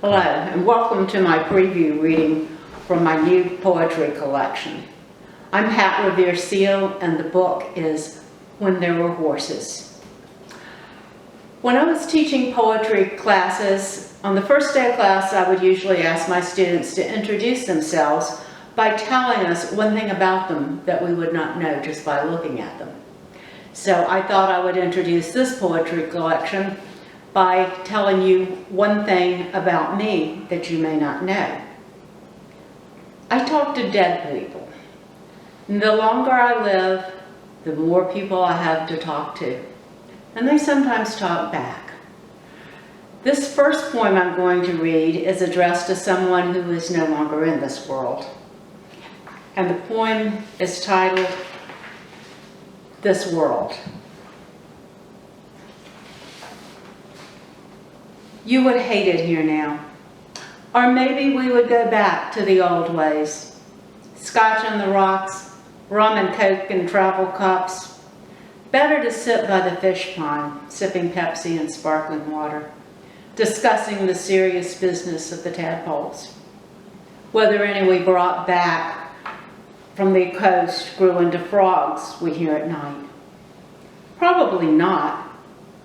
Hello, and welcome to my preview reading from my new poetry collection. I'm Riviere-Seel, and the book is When There Were Horses. When I was teaching poetry classes, on the first day of class, I would usually ask my students to introduce themselves by telling us one thing about them that we would not know just by looking at them. So I thought I would introduce this poetry collection by telling you one thing about me that you may not know. I talk to dead people. And the longer I live, the more people I have to talk to. And they sometimes talk back. This first poem I'm going to read is addressed to someone who is no longer in this world. And the poem is titled, This World. You would hate it here now. Or maybe we would go back to the old ways. Scotch on the rocks, rum and coke in travel cups. Better to sit by the fish pond, sipping Pepsi and sparkling water, discussing the serious business of the tadpoles. Whether any we brought back from the coast grew into frogs we hear at night. Probably not.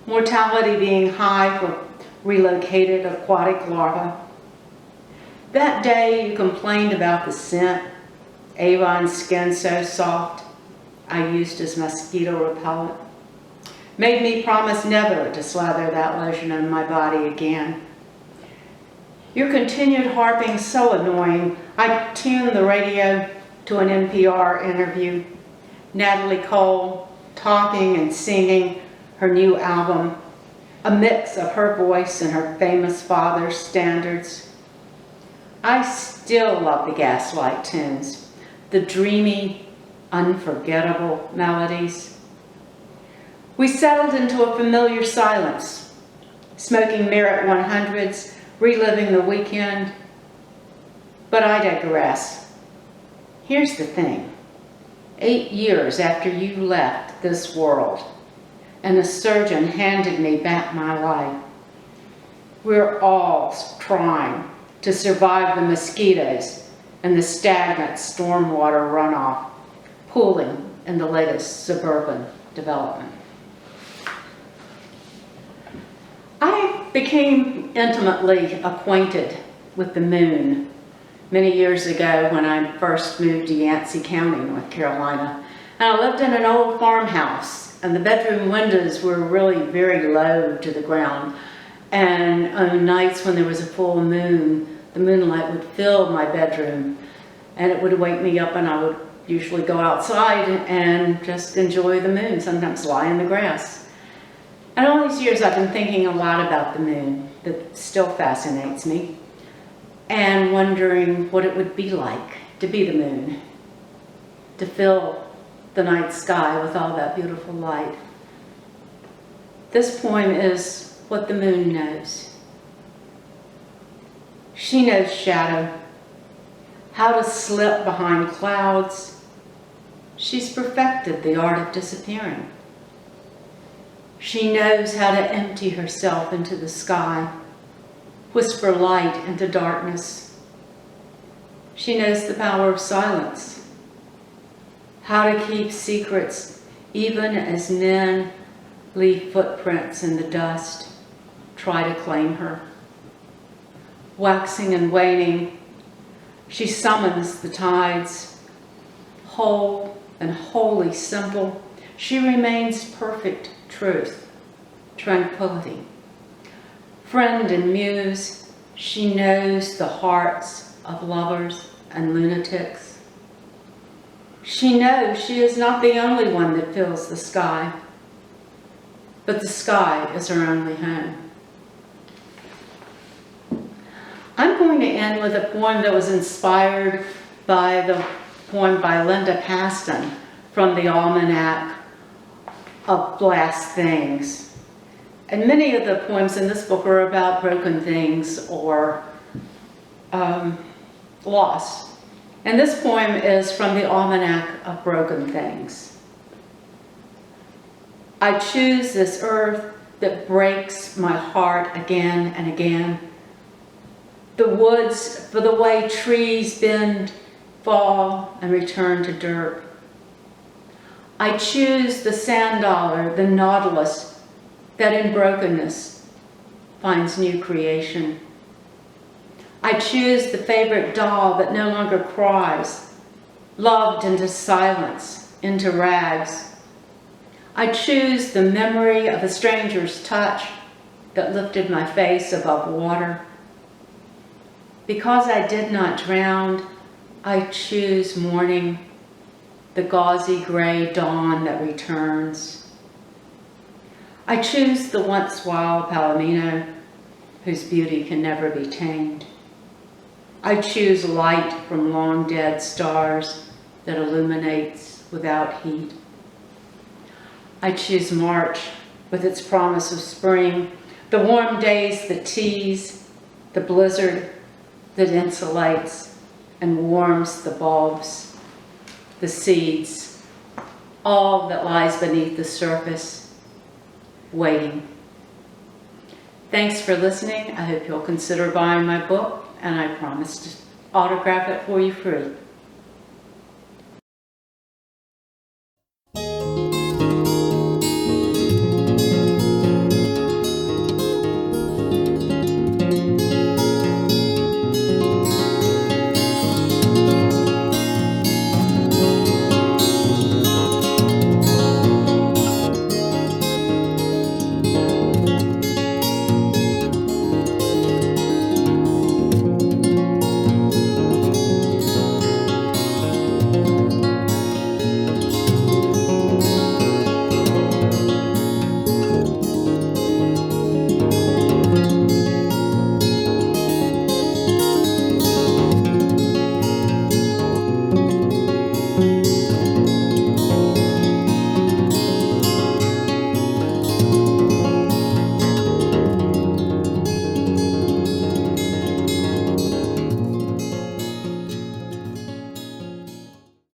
Mortality being high for relocated aquatic larvae. That day you complained about the scent, Avon's skin so soft I used as mosquito repellent. Made me promise never to slather that lotion on my body again. Your continued harping so annoying, I tuned the radio to an NPR interview. Natalie Cole talking and singing her new album, a mix of her voice and her famous father's standards. I still love the Gaslight tunes, the dreamy, unforgettable melodies. We settled into a familiar silence, smoking Merit 100s, reliving the weekend. But I digress. Here's the thing. 8 years after you left this world, and the surgeon handed me back my life, we're all trying to survive the mosquitoes and the stagnant stormwater runoff pooling in the latest suburban development. I became intimately acquainted with the moon many years ago when I first moved to Yancey County, North Carolina. And I lived in an old farmhouse, and the bedroom windows were really very low to the ground. And on nights when there was a full moon, the moonlight would fill my bedroom, and it would wake me up, and I would usually go outside and just enjoy the moon, sometimes lie in the grass. And all these years I've been thinking a lot about the moon. That still fascinates me, and wondering what it would be like to be the moon, to fill the night sky with all that beautiful light. This poem is what the moon knows. She knows shadow, how to slip behind clouds. She's perfected the art of disappearing. She knows how to empty herself into the sky, whisper light into darkness. She knows the power of silence, how to keep secrets even as men leave footprints in the dust, try to claim her. Waxing and waning, she summons the tides. Whole and wholly simple, she remains perfect truth, tranquility. Friend and muse, she knows the hearts of lovers and lunatics. She knows she is not the only one that fills the sky, but the sky is her only home. I'm going to end with a poem that was inspired by the poem by Linda Paston from the Almanac of Last Things. And many of the poems in this book are about broken things or loss. And this poem is from the Almanac of Broken Things. I choose this earth that breaks my heart again and again. The woods for the way trees bend, fall, and return to dirt. I choose the sand dollar, the nautilus, that in brokenness finds new creation. I choose the favorite doll that no longer cries, loved into silence, into rags. I choose the memory of a stranger's touch that lifted my face above water. Because I did not drown, I choose morning, the gauzy gray dawn that returns. I choose the once wild palomino, whose beauty can never be tamed. I choose light from long dead stars that illuminates without heat. I choose March with its promise of spring, the warm days that tease, the blizzard that insulates and warms the bulbs, the seeds, all that lies beneath the surface, waiting. Thanks for listening. I hope you'll consider buying my book, and I promise to autograph it for you free.